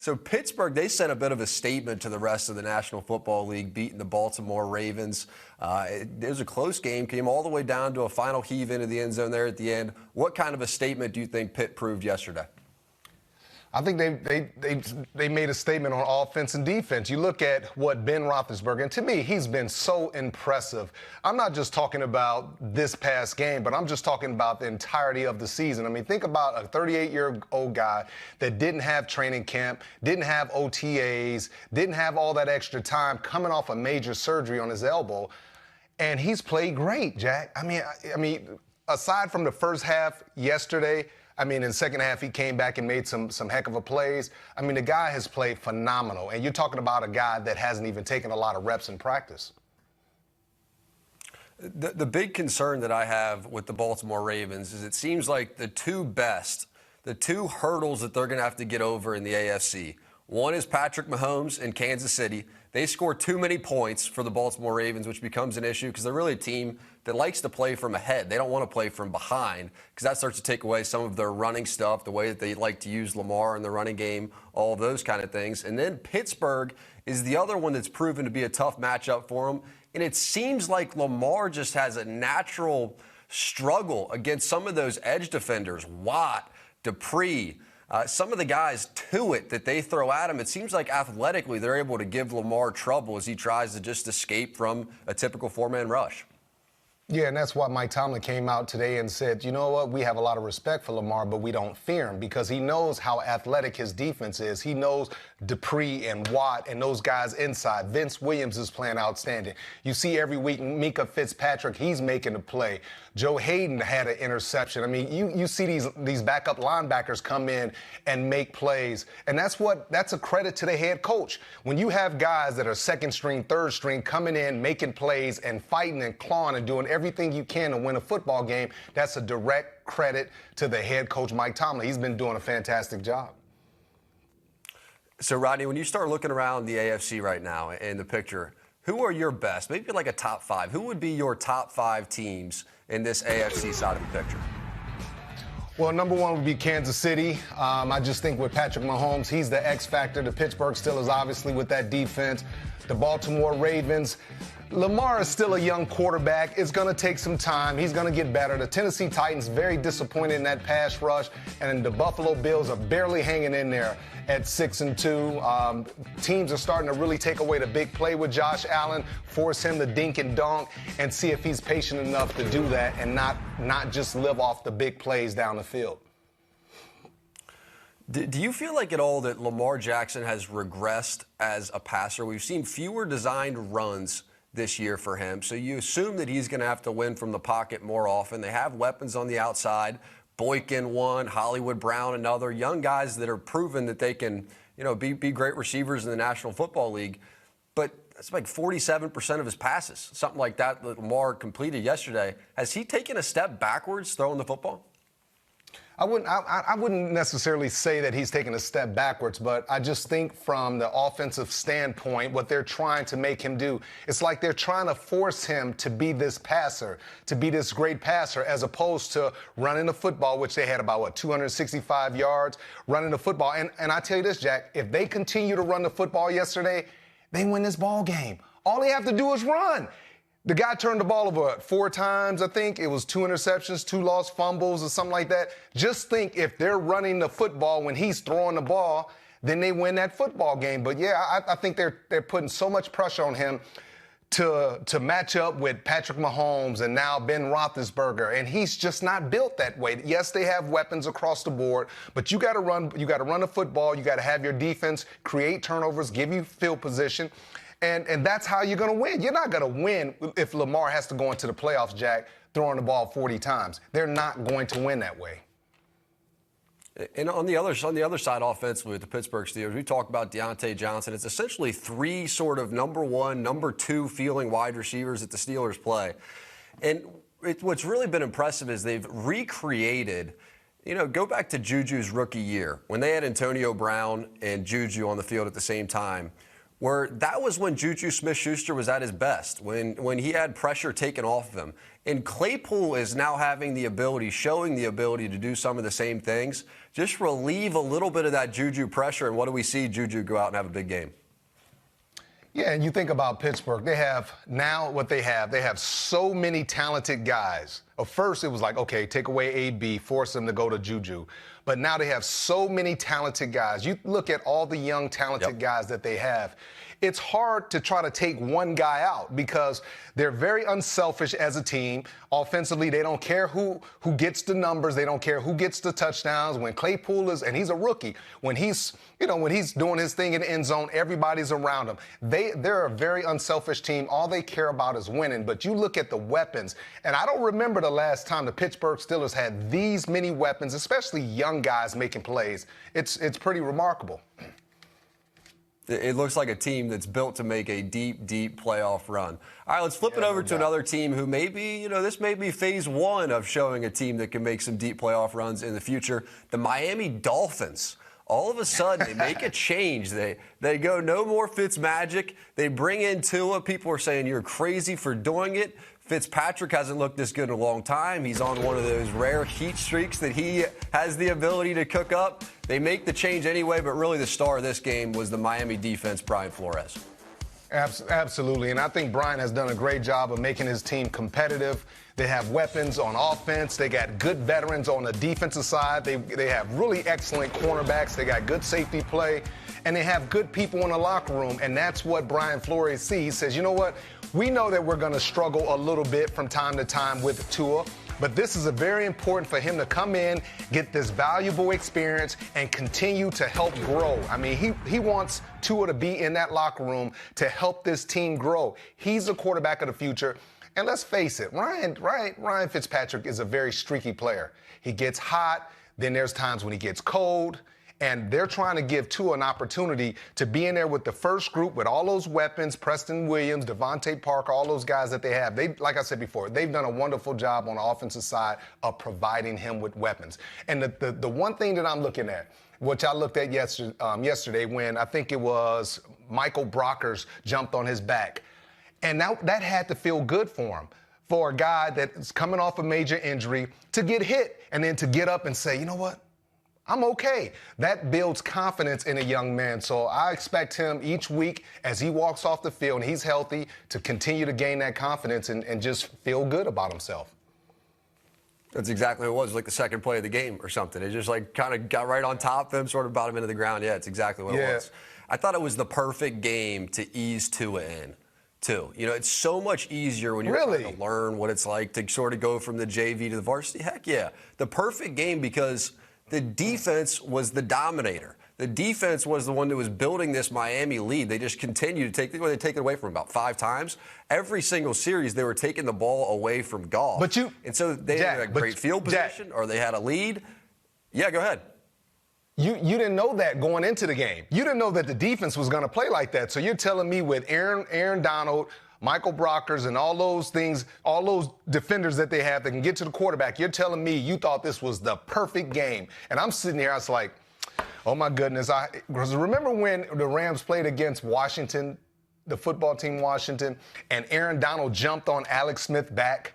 So Pittsburgh, they sent a bit of a statement to the rest of the National Football League, beating the Baltimore Ravens. It was a close game, came all the way down to a final heave into the end zone there at the end. What kind of a statement do you think Pitt proved yesterday? I think they made a statement on offense and defense. You look at what Ben Roethlisberger, and to me, he's been so impressive. I'm not just talking about this past game, but I'm just talking about the entirety of the season. I mean, think about a 38-year-old guy that didn't have training camp, didn't have OTAs, didn't have all that extra time, coming off a major surgery on his elbow, and he's played great, Jack. I mean, aside from the first half yesterday, in the second half, he came back and made some heck of a plays. I mean, the guy has played phenomenal. And you're talking about a guy that hasn't even taken a lot of reps in practice. The big concern that I have with the Baltimore Ravens is it seems like the two hurdles that they're going to have to get over in the AFC. One is Patrick Mahomes in Kansas City. They score too many points for the Baltimore Ravens, which becomes an issue because they're really a team that likes to play from ahead. They don't want to play from behind because that starts to take away some of their running stuff, the way that they like to use Lamar in the running game, all of those kind of things. And then Pittsburgh is the other one that's proven to be a tough matchup for them. And it seems like Lamar just has a natural struggle against some of those edge defenders, Watt, Dupree, some of the guys to it that they throw at him. It seems like athletically they're able to give Lamar trouble as he tries to just escape from a typical four-man rush. Yeah, and that's why Mike Tomlin came out today and said, you know what, we have a lot of respect for Lamar, but we don't fear him because he knows how athletic his defense is. He knows Dupree and Watt and those guys inside. Vince Williams is playing outstanding. You see every week Micah Fitzpatrick, he's making a play. Joe Hayden had an interception. I mean, you see these backup linebackers come in and make plays, and that's a credit to the head coach. When you have guys that are second string, third string coming in, making plays and fighting and clawing and doing everything you can to win a football game, that's a direct credit to the head coach, Mike Tomlin. He's been doing a fantastic job. So, Rodney, when you start looking around the AFC right now in the picture, who are your best? Maybe like a top five. Who would be your top five teams in this AFC side of the picture? Well, number one would be Kansas City. I just think with Patrick Mahomes, he's the X factor. The Pittsburgh Steelers, obviously, with that defense. The Baltimore Ravens. Lamar is still a young quarterback. It's going to take some time. He's going to get better. The Tennessee Titans, very disappointed in that pass rush. And the Buffalo Bills are barely hanging in there at 6-2. Teams are starting to really take away the big play with Josh Allen, force him to dink and dunk, and see if he's patient enough to do that and not just live off the big plays down the field. Do you feel like at all that Lamar Jackson has regressed as a passer? We've seen fewer designed runs this year for him, so you assume that he's going to have to win from the pocket more often. They have weapons on the outside. Boykin one, Hollywood Brown another, young guys that are proven that they can, be great receivers in the National Football League. But it's like 47% of his passes, something like that Lamar completed yesterday. Has he taken a step backwards throwing the football? I wouldn't necessarily say that he's taken a step backwards, but I just think from the offensive standpoint, what they're trying to make him do, it's like they're trying to force him to be this passer, to be this great passer, as opposed to running the football, which they had about, 265 yards running the football. And I tell you this, Jack, if they continue to run the football yesterday, they win this ball game. All they have to do is run. The guy turned the ball over 4 times, I think. It was 2 interceptions, 2 lost fumbles or something like that. Just think if they're running the football when he's throwing the ball, then they win that football game. But, yeah, I think they're putting so much pressure on him to match up with Patrick Mahomes and now Ben Roethlisberger, and he's just not built that way. Yes, they have weapons across the board, but you got to run the football. You got to have your defense create turnovers, give you field position. And that's how you're going to win. You're not going to win if Lamar has to go into the playoffs, Jack, throwing the ball 40 times. They're not going to win that way. And on the other side, offensively, with the Pittsburgh Steelers, we talk about Deontay Johnson. It's essentially 3 sort of number 1, number 2 feeling wide receivers that the Steelers play. And what's really been impressive is they've recreated, go back to Juju's rookie year when they had Antonio Brown and Juju on the field at the same time. where that was when Juju Smith-Schuster was at his best, when he had pressure taken off of him. And Claypool is now having the ability, showing the ability to do some of the same things. Just relieve a little bit of that Juju pressure, and what do we see? Juju go out and have a big game. Yeah, and you think about Pittsburgh, they have so many talented guys. At first, it was like, okay, take away AB, force them to go to Juju. But now they have so many talented guys. You look at all the young, talented guys that they have. It's hard to try to take one guy out because they're very unselfish as a team. Offensively, they don't care who gets the numbers. They don't care who gets the touchdowns. When Claypool is, and he's a rookie, when he's doing his thing in the end zone, everybody's around him. They're a very unselfish team. All they care about is winning. But you look at the weapons, and I don't remember the last time the Pittsburgh Steelers had these many weapons, especially young guys making plays. It's pretty remarkable. It looks like a team that's built to make a deep, deep playoff run. All right, let's flip it over to another team who maybe, this may be phase one of showing a team that can make some deep playoff runs in the future. The Miami Dolphins. All of a sudden, they make a change. They go no more Fitzmagic. They bring in Tua. People are saying you're crazy for doing it. Fitzpatrick hasn't looked this good in a long time. He's on one of those rare heat streaks that he has the ability to cook up. They make the change anyway, but really the star of this game was the Miami defense, Brian Flores. Absolutely, and I think Brian has done a great job of making his team competitive. They have weapons on offense. They got good veterans on the defensive side. They have really excellent cornerbacks. They got good safety play, and they have good people in the locker room, and that's what Brian Flores sees. He says, you know what? We know that we're going to struggle a little bit from time to time with Tua, but this is very important for him to come in, get this valuable experience, and continue to help grow. I mean, he wants Tua to be in that locker room to help this team grow. He's the quarterback of the future. And let's face it, Ryan Fitzpatrick is a very streaky player. He gets hot, then there's times when he gets cold. And they're trying to give Tua an opportunity to be in there with the first group with all those weapons, Preston Williams, Devontae Parker, all those guys that they have. Like I said before, they've done a wonderful job on the offensive side of providing him with weapons. And the one thing that I'm looking at, which I looked at yesterday when I think it was Michael Brockers jumped on his back. And now that had to feel good for him, for a guy that's coming off a major injury to get hit and then to get up and say, you know what? I'm okay. That builds confidence in a young man. So I expect him each week as he walks off the field and he's healthy to continue to gain that confidence and just feel good about himself. That's exactly what it was, like the second play of the game or something. It just kind of got right on top of him, sort of brought him into the ground. Yeah, it's exactly what it was. I thought it was the perfect game to ease Tua in, too. It's so much easier when you're trying to learn what it's like to sort of go from the JV to the varsity. Heck yeah. The perfect game because the defense was the dominator. The defense was the one that was building this Miami lead. They just continued to they take it away from about 5 times. Every single series, they were taking the ball away from Goff. And so they had a great field position or they had a lead. Yeah, go ahead. You didn't know that going into the game. You didn't know that the defense was going to play like that. So you're telling me with Aaron Donald, Michael Brockers, and all those things, all those defenders that they have that can get to the quarterback, you're telling me you thought this was the perfect game. And I'm sitting here, I was like, oh, my goodness. Because remember when the Rams played against Washington, the football team Washington, and Aaron Donald jumped on Alex Smith back,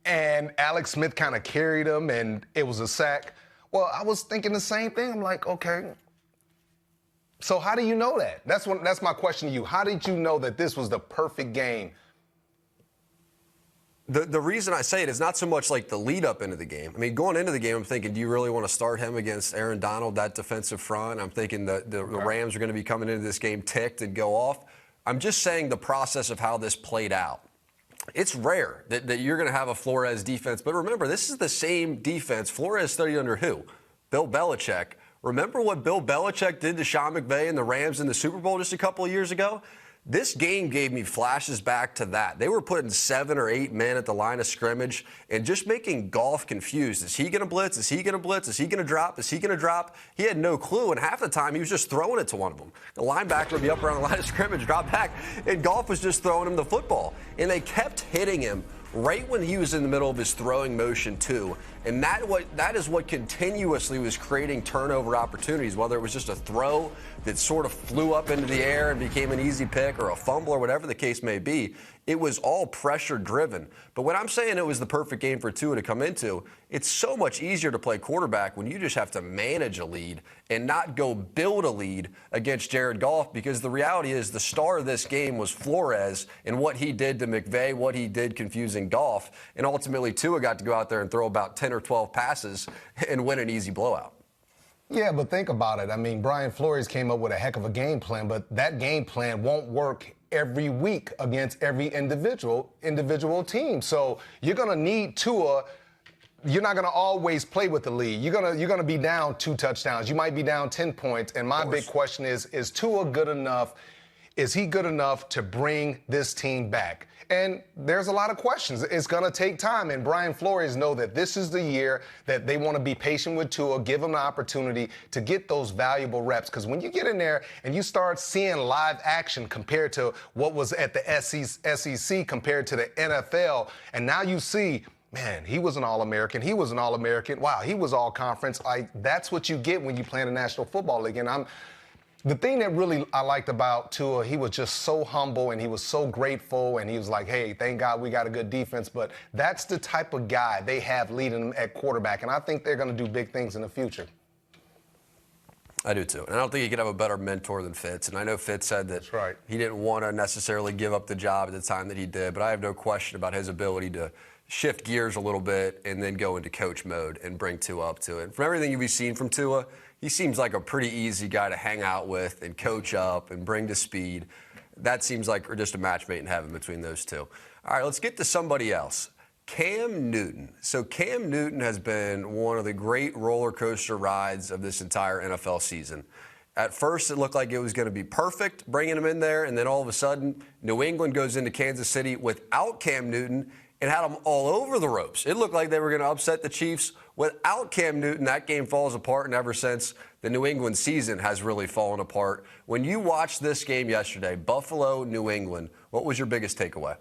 and Alex Smith kind of carried him, and it was a sack? Well, I was thinking the same thing. I'm like, okay. So how do you know that? That's my question to you. How did you know that this was the perfect game? The reason I say it is not so much like the lead up into the game. I mean, going into the game, I'm thinking, do you really want to start him against Aaron Donald, that defensive front? I'm thinking the Rams are going to be coming into this game ticked and go off. I'm just saying the process of how this played out. It's rare that you're going to have a Flores defense. But remember, this is the same defense. Flores studied under who? Bill Belichick. Remember what Bill Belichick did to Sean McVay and the Rams in the Super Bowl just a couple of years ago? This game gave me flashes back to that. They were putting 7 or 8 men at the line of scrimmage and just making Goff confused. Is he going to blitz? Is he going to blitz? Is he going to drop? Is he going to drop? He had no clue, and half the time he was just throwing it to one of them. The linebacker would be up around the line of scrimmage, drop back, and Goff was just throwing him the football. And they kept hitting him right when he was in the middle of his throwing motion too. And that is what continuously was creating turnover opportunities, whether it was just a throw that sort of flew up into the air and became an easy pick, or a fumble, or whatever the case may be. It was all pressure driven. But when I'm saying it was the perfect game for Tua to come into, it's so much easier to play quarterback when you just have to manage a lead and not go build a lead against Jared Goff, because the reality is the star of this game was Flores and what he did to McVay, what he did confusing Goff, and ultimately Tua got to go out there and throw about 10 or 12 passes and win an easy blowout. Yeah, but think about it. I mean, Brian Flores came up with a heck of a game plan, but that game plan won't work every week against every individual team. So you're going to need Tua. You're not going to always play with the lead. You're going to be down 2 touchdowns. You might be down 10 points. And my big question is Tua good enough? Is he good enough to bring this team back? And there's a lot of questions. It's going to take time. And Brian Flores know that this is the year that they want to be patient with Tua, give him the opportunity to get those valuable reps. Because when you get in there and you start seeing live action compared to what was at the SEC compared to the NFL, and now you see, man, he was an All-American. He was an All-American. Wow, he was All-Conference. That's what you get when you play in the National Football League. And the thing that really I liked about Tua, he was just so humble and he was so grateful, and he was like, hey, thank God we got a good defense. But that's the type of guy they have leading them at quarterback, and I think they're going to do big things in the future. I do too. And I don't think you could have a better mentor than Fitz. And I know Fitz said that he didn't want to necessarily give up the job at the time that he did, but I have no question about his ability to shift gears a little bit and then go into coach mode and bring Tua up to it. From everything you've seen from Tua, he seems like a pretty easy guy to hang out with and coach up and bring to speed. That seems like just a match made in heaven between those two. All right, let's get to somebody else. Cam Newton. So Cam Newton has been one of the great roller coaster rides of this entire NFL season. At first, it looked like it was going to be perfect, bringing him in there, and then all of a sudden, New England goes into Kansas City without Cam Newton and had them all over the ropes. It looked like they were going to upset the Chiefs without Cam Newton. That game falls apart, and ever since, the New England season has really fallen apart. When you watched this game yesterday, Buffalo, New England, what was your biggest takeaway?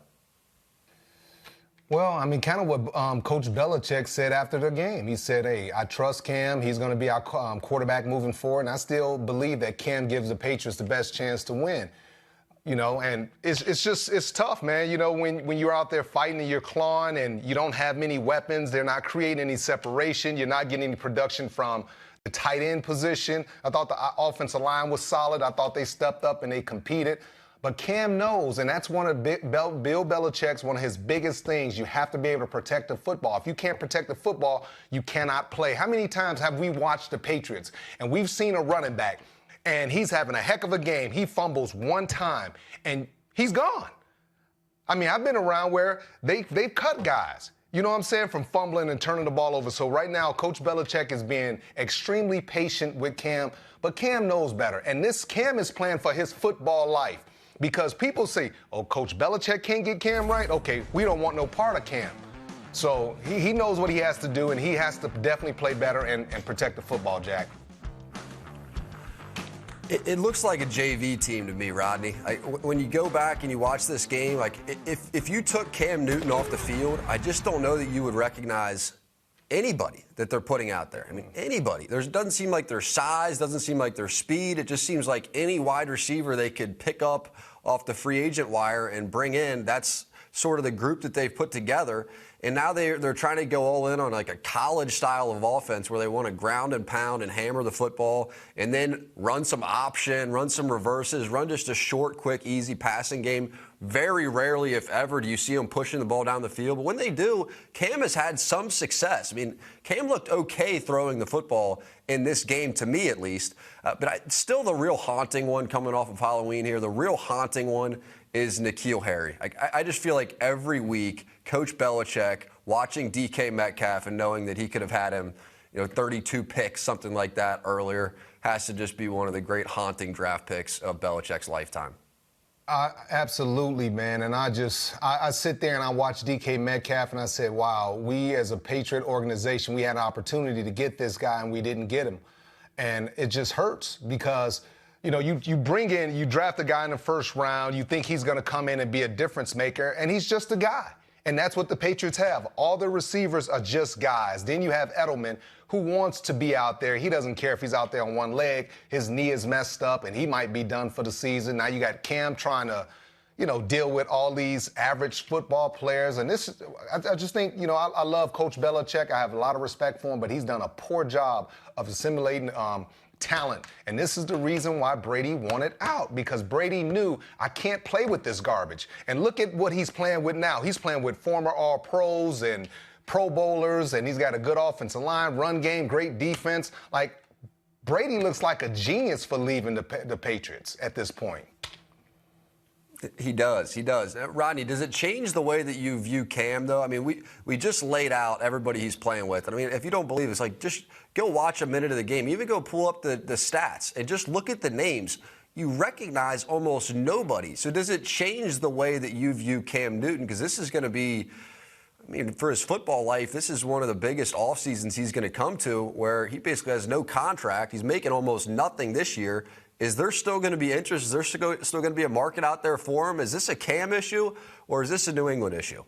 Well, I mean, kind of what Coach Belichick said after the game. He said, hey, I trust Cam. He's going to be our quarterback moving forward, and I still believe that Cam gives the Patriots the best chance to win. You know, and it's tough, man. You know, when you're out there fighting and you're clawing and you don't have many weapons, they're not creating any separation. You're not getting any production from the tight end position. I thought the offensive line was solid. I thought they stepped up and they competed. But Cam knows, and that's one of Bill Belichick's, one of his biggest things. You have to be able to protect the football. If you can't protect the football, you cannot play. How many times have we watched the Patriots and we've seen a running back and he's having a heck of a game. He fumbles one time, and he's gone. I mean, I've been around where they've cut guys, you know what I'm saying, from fumbling and turning the ball over. So right now, Coach Belichick is being extremely patient with Cam, but Cam knows better. And this Cam is playing for his football life, because people say, oh, Coach Belichick can't get Cam right? Okay, we don't want no part of Cam. So he knows what he has to do, and he has to definitely play better and protect the football, Jack. It looks like a JV team to me, Rodney. When you go back and you watch this game, like if you took Cam Newton off the field, I just don't know that you would recognize anybody that they're putting out there. I mean, anybody. Doesn't seem like their size, doesn't seem like their speed. It just seems like any wide receiver they could pick up off the free agent wire and bring in. That's sort of the group that they've put together. And now they're trying to go all in on like a college style of offense where they want to ground and pound and hammer the football and then run some option, run some reverses, run just a short, quick, easy passing game. Very rarely, if ever, do you see them pushing the ball down the field. But when they do, Cam has had some success. I mean, Cam looked okay throwing the football in this game, to me at least. But still the real haunting one coming off of Halloween here, the real haunting one is N'Keal Harry. I just feel like every week, Coach Belichick watching DK Metcalf and knowing that he could have had him, 32 picks, something like that earlier, has to just be one of the great haunting draft picks of Belichick's lifetime. Absolutely, man. And I sit there and I watch DK Metcalf and I said, wow, we as a Patriot organization, we had an opportunity to get this guy and we didn't get him. And it just hurts because, you draft a guy in the first round, you think he's going to come in and be a difference maker, and he's just a guy. And that's what the Patriots have. All the receivers are just guys. Then you have Edelman, who wants to be out there. He doesn't care if he's out there on one leg. His knee is messed up, and he might be done for the season. Now you got Cam trying to, deal with all these average football players. And this, I just think, I love Coach Belichick. I have a lot of respect for him, but he's done a poor job of assimilating talent. And this is the reason why Brady wanted out, because Brady knew, I can't play with this garbage. And look at what he's playing with now. He's playing with former All-Pros and Pro Bowlers, and he's got a good offensive line, run game, great defense. Like, Brady looks like a genius for leaving the Patriots at this point. He does. Rodney, does it change the way that you view Cam, though? I mean, we just laid out everybody he's playing with. And I mean, if you don't believe it, it's like, just go watch a minute of the game. Even go pull up the stats and just look at the names. You recognize almost nobody. So does it change the way that you view Cam Newton? Because this is going to be, I mean, for his football life, this is one of the biggest off seasons he's going to come to, where he basically has no contract. He's making almost nothing this year. Is there still going to be interest? Is there still going to be a market out there for him? Is this a Cam issue, or is this a New England issue?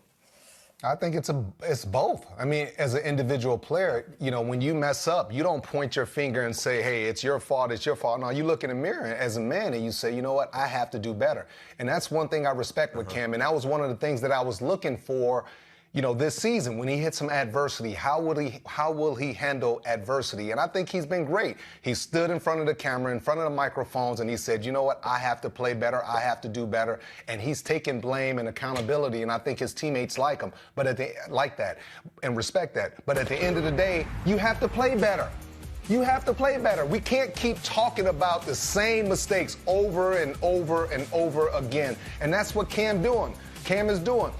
I think it's both. I mean, as an individual player, when you mess up, you don't point your finger and say, hey, it's your fault, it's your fault. No, you look in the mirror as a man and you say, you know what, I have to do better. And that's one thing I respect with Cam, and that was one of the things that I was looking for, this season. When he hit some adversity, how will he handle adversity? And I think he's been great. He stood in front of the camera, in front of the microphones, and he said, you know what, I have to play better, I have to do better. And he's taking blame and accountability, and I think his teammates like him, like that, and respect that. But at the end of the day, you have to play better. You have to play better. We can't keep talking about the same mistakes over and over and over again. And that's what Cam is doing.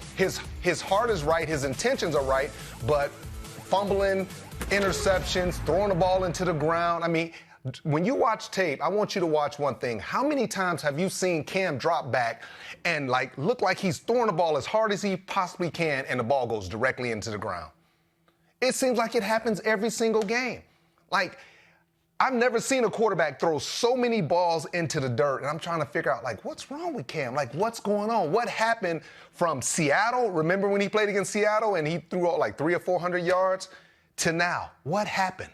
His heart is right, his intentions are right, but fumbling, interceptions, throwing the ball into the ground. I mean, when you watch tape, I want you to watch one thing. How many times have you seen Cam drop back and look like he's throwing the ball as hard as he possibly can, and the ball goes directly into the ground? It seems like it happens every single game. I've never seen a quarterback throw so many balls into the dirt, and I'm trying to figure out, what's wrong with Cam? What's going on? What happened from Seattle? Remember when he played against Seattle and he threw out 300 or 400 yards to now? What happened?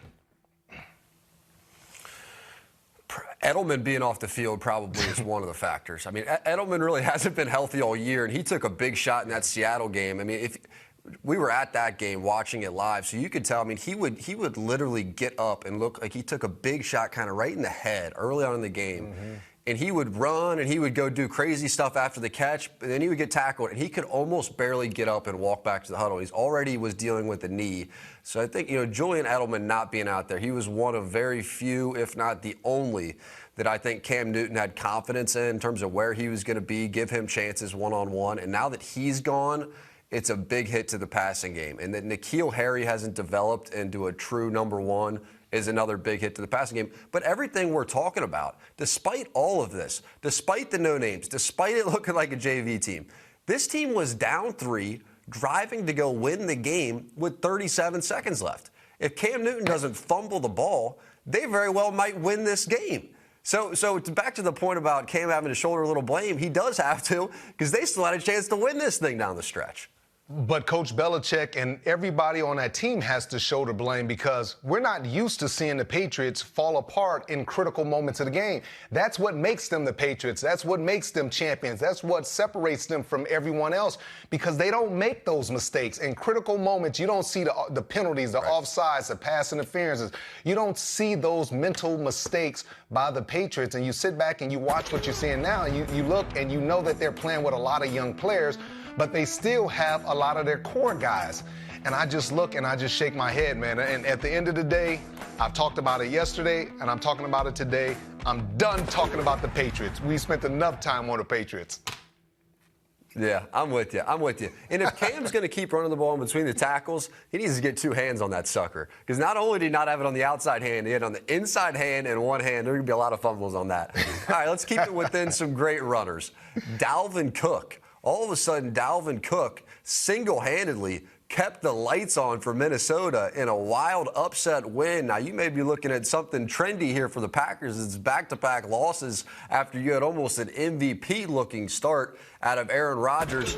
Edelman being off the field probably is one of the factors. I mean, Edelman really hasn't been healthy all year, and he took a big shot in that Seattle game. I mean, we were at that game watching it live, so you could tell. I mean, he would literally get up and look like he took a big shot kind of right in the head early on in the game. Mm-hmm. And he would run and he would go do crazy stuff after the catch, and then he would get tackled, and he could almost barely get up and walk back to the huddle. He's already was dealing with the knee. So I think, Julian Edelman not being out there, he was one of very few, if not the only, that I think Cam Newton had confidence in terms of where he was going to be, give him chances one-on-one. And now that he's gone, it's a big hit to the passing game. And that N'Keal Harry hasn't developed into a true number one is another big hit to the passing game. But everything we're talking about, despite all of this, despite the no names, despite it looking like a JV team, this team was down 3, driving to go win the game with 37 seconds left. If Cam Newton doesn't fumble the ball, they very well might win this game. So back to the point about Cam having to shoulder a little blame, he does have to, because they still had a chance to win this thing down the stretch. But Coach Belichick and everybody on that team has to shoulder blame, because we're not used to seeing the Patriots fall apart in critical moments of the game. That's what makes them the Patriots. That's what makes them champions. That's what separates them from everyone else, because they don't make those mistakes. In critical moments, you don't see the penalties, the offsides, the pass interferences. You don't see those mental mistakes by the Patriots. And you sit back and you watch what you're seeing now, and you look and you know that they're playing with a lot of young players, but they still have a lot of their core guys. And I just look and I just shake my head, man. And at the end of the day, I've talked about it yesterday and I'm talking about it today. I'm done talking about the Patriots. We spent enough time on the Patriots. Yeah, I'm with you. And if Cam's going to keep running the ball in between the tackles, he needs to get 2 hands on that sucker. Because not only did he not have it on the outside hand, he had it on the inside hand and one hand. There are going to be a lot of fumbles on that. All right, let's keep it within some great runners. Dalvin Cook. All of a sudden, Dalvin Cook single-handedly kept the lights on for Minnesota in a wild upset win. Now, you may be looking at something trendy here for the Packers. It's back-to-back losses after you had almost an MVP-looking start out of Aaron Rodgers.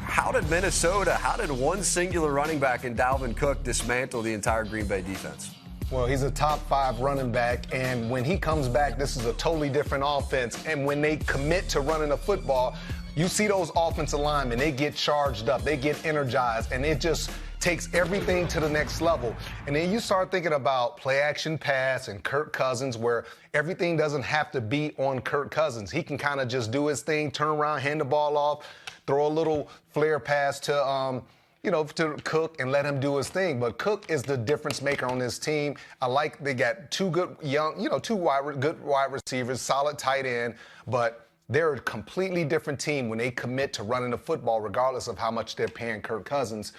how did Minnesota, how did one singular running back in Dalvin Cook dismantle the entire Green Bay defense? Well, he's a top 5 running back, and when he comes back, this is a totally different offense. And when they commit to running the football, you see those offensive linemen, they get charged up, they get energized, and it just takes everything to the next level. And then you start thinking about play action pass and Kirk Cousins, where everything doesn't have to be on Kirk Cousins. He can kind of just do his thing, turn around, hand the ball off, throw a little flare pass to to Cook and let him do his thing. But Cook is the difference maker on this team. I like they got two good good wide receivers, solid tight end, but they're a completely different team when they commit to running the football, regardless of how much they're paying Kirk Cousins,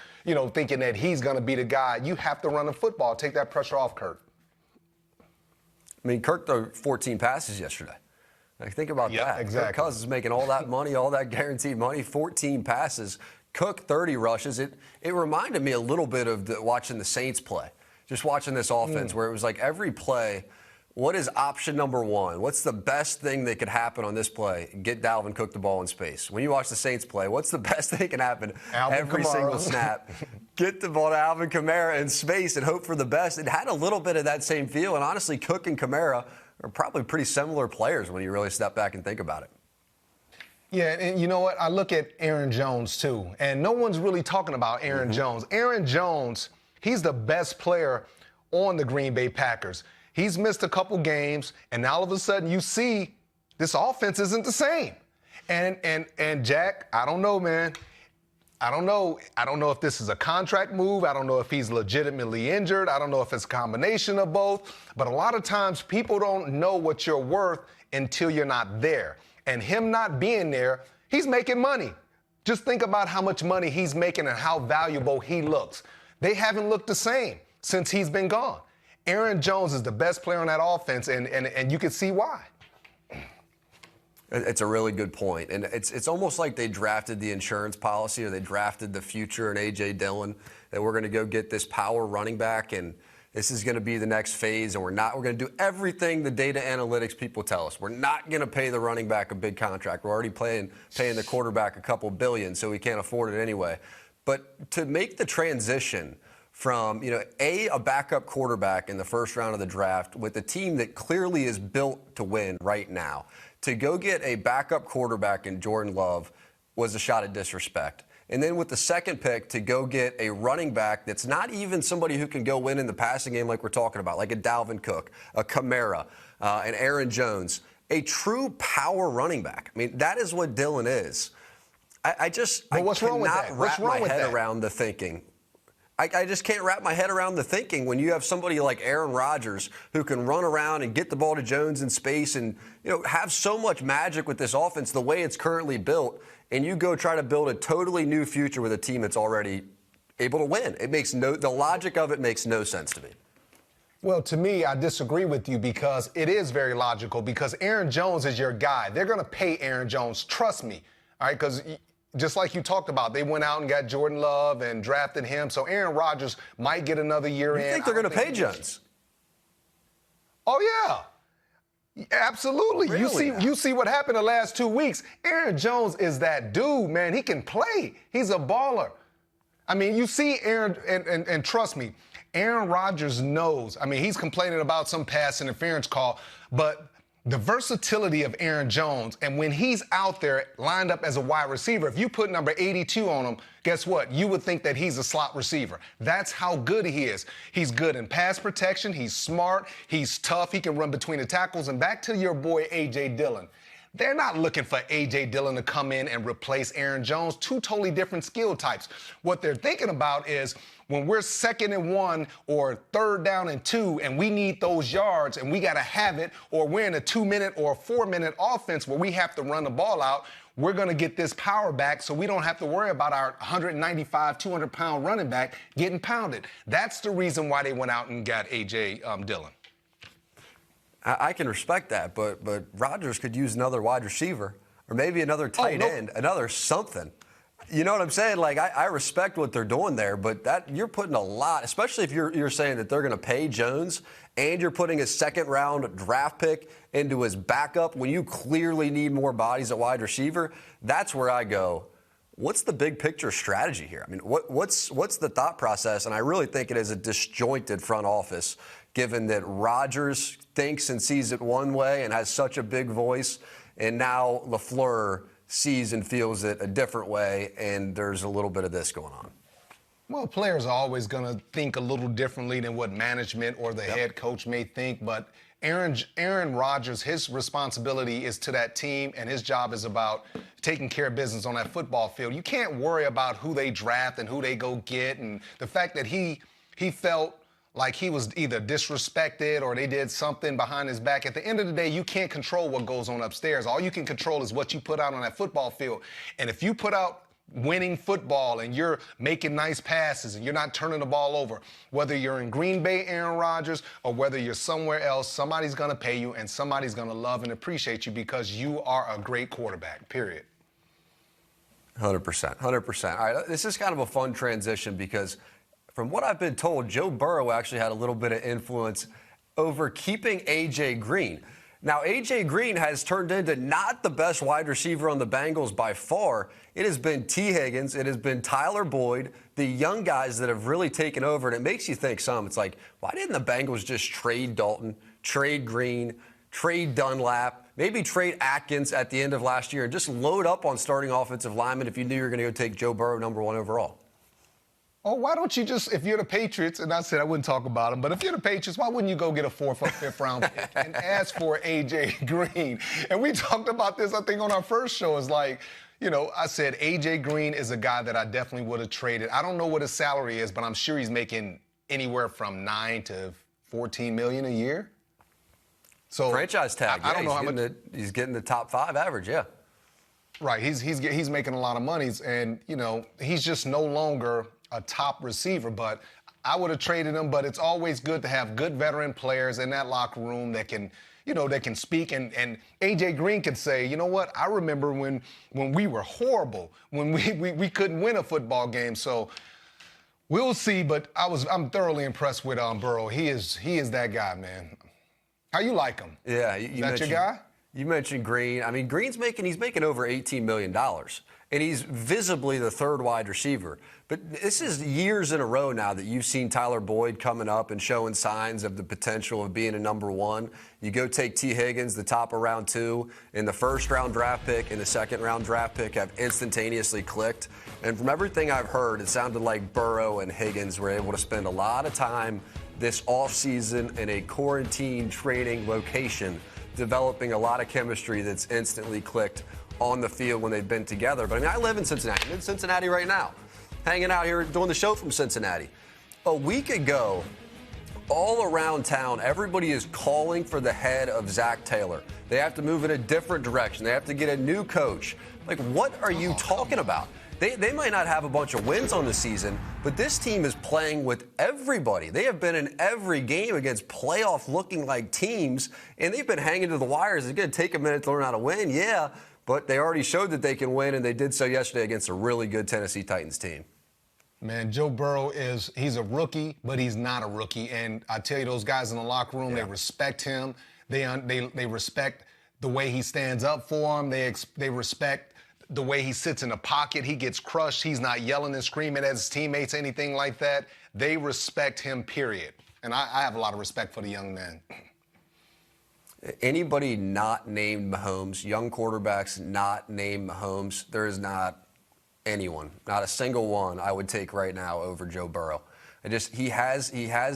thinking that he's going to be the guy. You have to run the football. Take that pressure off Kirk. I mean, Kirk threw 14 passes yesterday. Like, think about that. Exactly. Kirk Cousins making all that money, all that guaranteed money, 14 passes. Cook, 30 rushes. It reminded me a little bit of watching the Saints play, just watching this offense where it was like every play, what is option number one? What's the best thing that could happen on this play? Get Dalvin Cook the ball in space. When you watch the Saints play, what's the best thing that can happen every single snap? Get the ball to Alvin Kamara in space and hope for the best. It had a little bit of that same feel, and honestly, Cook and Kamara are probably pretty similar players when you really step back and think about it. Yeah, and you know what? I look at Aaron Jones, too, and no one's really talking about Aaron Jones. Aaron Jones, he's the best player on the Green Bay Packers. He's missed a couple games, and now all of a sudden you see this offense isn't the same. And Jack, I don't know, man. I don't know if this is a contract move. I don't know if he's legitimately injured. I don't know if it's a combination of both. But a lot of times people don't know what you're worth until you're not there. And him not being there, he's making money. Just think about how much money he's making and how valuable he looks. They haven't looked the same since he's been gone. Aaron Jones is the best player on that offense, and you can see why. It's a really good point. And it's almost like they drafted the insurance policy or they drafted the future in A.J. Dillon, that we're going to go get this power running back and this is going to be the next phase, and we're going to do everything the data analytics people tell us. We're not going to pay the running back a big contract. We're already paying the quarterback a couple billion, so we can't afford it anyway. But to make the transition from, a backup quarterback in the first round of the draft with a team that clearly is built to win right now, to go get a backup quarterback in Jordan Love was a shot at disrespect. And then with the second pick, to go get a running back that's not even somebody who can go win in the passing game like we're talking about, like a Dalvin Cook, a Kamara, an Aaron Jones, a true power running back. I mean, that is what Dillon is. I cannot wrap my head around the thinking. I just can't wrap my head around the thinking when you have somebody like Aaron Rodgers who can run around and get the ball to Jones in space and have so much magic with this offense the way it's currently built, and you go try to build a totally new future with a team that's already able to win. The logic of it makes no sense to me. Well, to me, I disagree with you because it is very logical because Aaron Jones is your guy. They're going to pay Aaron Jones. Trust me. All right, because just like you talked about, they went out and got Jordan Love and drafted him. So Aaron Rodgers might get another year in. You think they're going to pay Jones? Oh, yeah. Absolutely. Really? You see what happened the last 2 weeks. Aaron Jones is that dude, man. He can play. He's a baller. I mean, you see Aaron, and trust me, Aaron Rodgers knows. I mean, he's complaining about some pass interference call, but the versatility of Aaron Jones, and when he's out there lined up as a wide receiver, if you put number 82 on him, guess what? You would think that he's a slot receiver. That's how good he is. He's good in pass protection. He's smart. He's tough. He can run between the tackles. And back to your boy, A.J. Dillon. They're not looking for A.J. Dillon to come in and replace Aaron Jones. Two totally different skill types. What they're thinking about is when we're 2nd and 1 or 3rd down and 2 and we need those yards and we got to have it, or we're in a 2-minute or a 4-minute offense where we have to run the ball out, we're going to get this power back so we don't have to worry about our 195, 200-pound running back getting pounded. That's the reason why they went out and got A.J. Dillon. I can respect that, but Rodgers could use another wide receiver or maybe another tight end, another something. You know what I'm saying? Like, I respect what they're doing there, but that you're putting a lot, especially if you're saying that they're going to pay Jones and you're putting his 2nd-round draft pick into his backup when you clearly need more bodies at wide receiver. That's where I go, what's the big picture strategy here? I mean, what's the thought process? And I really think it is a disjointed front office, given that Rodgers thinks and sees it one way and has such a big voice, and now LaFleur sees and feels it a different way, and there's a little bit of this going on. Well, players are always going to think a little differently than what management or the head coach may think, but Aaron Rodgers, his responsibility is to that team, and his job is about taking care of business on that football field. You can't worry about who they draft and who they go get, and the fact that he felt like he was either disrespected or they did something behind his back. At the end of the day, you can't control what goes on upstairs. All you can control is what you put out on that football field. And if you put out winning football and you're making nice passes and you're not turning the ball over, whether you're in Green Bay, Aaron Rodgers, or whether you're somewhere else, somebody's going to pay you and somebody's going to love and appreciate you because you are a great quarterback, period. 100%. 100%. All right, this is kind of a fun transition because from what I've been told, Joe Burrow actually had a little bit of influence over keeping A.J. Green. Now, A.J. Green has turned into not the best wide receiver on the Bengals by far. It has been T. Higgins. It has been Tyler Boyd, the young guys that have really taken over. And it makes you think it's like, why didn't the Bengals just trade Dalton, trade Green, trade Dunlap, maybe trade Atkins at the end of last year and just load up on starting offensive linemen if you knew you were going to go take Joe Burrow number 1 overall? Oh, why don't you just, if you're the Patriots, and I said I wouldn't talk about them, but if you're the Patriots, why wouldn't you go get a 4th or 5th round pick and ask for A.J. Green? And we talked about this, I think, on our first show. It's like, you know, I said A.J. Green is a guy that I definitely would have traded. I don't know what his salary is, but I'm sure he's making anywhere from $9 to $14 million a year. So franchise tag. I don't know how much. He's getting the top 5 average, yeah. Right, he's making a lot of monies, and, you know, he's just no longer a top receiver, but I would have traded him. But it's always good to have good veteran players in that locker room that can, you know, that can speak. And A.J. Green could say, you know what, I remember when we were horrible, when we couldn't win a football game. So we'll see. But I'm thoroughly impressed with Burrow. He is that guy, man. How you like him? Yeah, is that your guy? You mentioned Green. I mean, he's making over $18 million. And he's visibly the 3rd wide receiver. But this is years in a row now that you've seen Tyler Boyd coming up and showing signs of the potential of being a number 1. You go take T. Higgins, the top of round 2, and the 1st-round draft pick and the 2nd-round draft pick have instantaneously clicked. And from everything I've heard, it sounded like Burrow and Higgins were able to spend a lot of time this offseason in a quarantine training location, developing a lot of chemistry that's instantly clicked on the field when they've been together. But I mean, I live in Cincinnati. I'm in Cincinnati right now, hanging out here doing the show from Cincinnati. A week ago, all around town, everybody is calling for the head of Zach Taylor. They have to move in a different direction. They have to get a new coach. Like, what are you talking about? They might not have a bunch of wins on the season, but this team is playing with everybody. They have been in every game against playoff-looking like teams, and they've been hanging to the wires. It's going to take a minute to learn how to win, yeah, but they already showed that they can win, and they did so yesterday against a really good Tennessee Titans team. Man, Joe Burrow he's a rookie, but he's not a rookie. And I tell you, those guys in the locker room, they respect him. They respect the way he stands up for them. They respect the way he sits in the pocket. He gets crushed. He's not yelling and screaming at his teammates, anything like that. They respect him, period. And I have a lot of respect for the young man. Anybody not named Mahomes, young quarterbacks not named Mahomes, there is not anyone, not a single one I would take right now over Joe Burrow. He has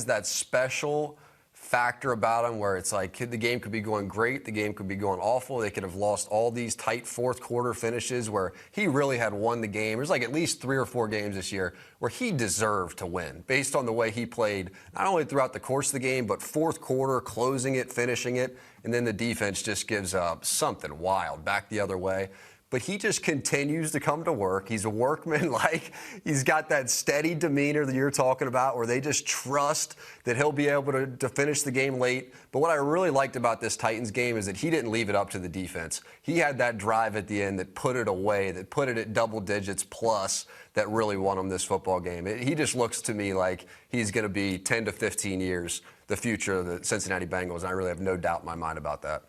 that special factor about him where it's like the game could be going great, the game could be going awful. They could have lost all these tight 4th quarter finishes where he really had won the game. There's like at least 3 or 4 games this year where he deserved to win based on the way he played, not only throughout the course of the game, but 4th quarter, closing it, finishing it, and then the defense just gives up something wild back the other way. But he just continues to come to work. He's a workman, like he's got that steady demeanor that you're talking about where they just trust that he'll be able to finish the game late. But what I really liked about this Titans game is that he didn't leave it up to the defense. He had that drive at the end that put it away, that put it at double digits plus, that really won him this football game. He just looks to me like he's going to be 10 to 15 years the future of the Cincinnati Bengals, and I really have no doubt in my mind about that.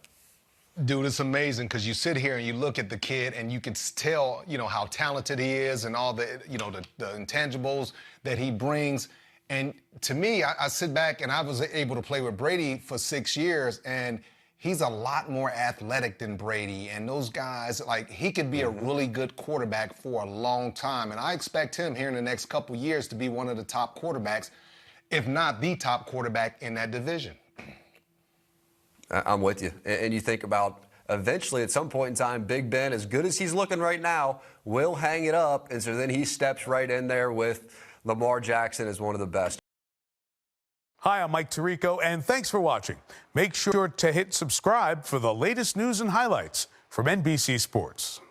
Dude, it's amazing because you sit here and you look at the kid and you can tell, how talented he is and all the, the intangibles that he brings. And to me, I sit back and I was able to play with Brady for 6 years, and he's a lot more athletic than Brady. And those guys, he could be a really good quarterback for a long time. And I expect him here in the next couple years to be one of the top quarterbacks, if not the top quarterback in that division. I'm with you. And you think about eventually at some point in time, Big Ben, as good as he's looking right now, will hang it up. And so then he steps right in there with Lamar Jackson as one of the best. Hi, I'm Mike Tirico, and thanks for watching. Make sure to hit subscribe for the latest news and highlights from NBC Sports.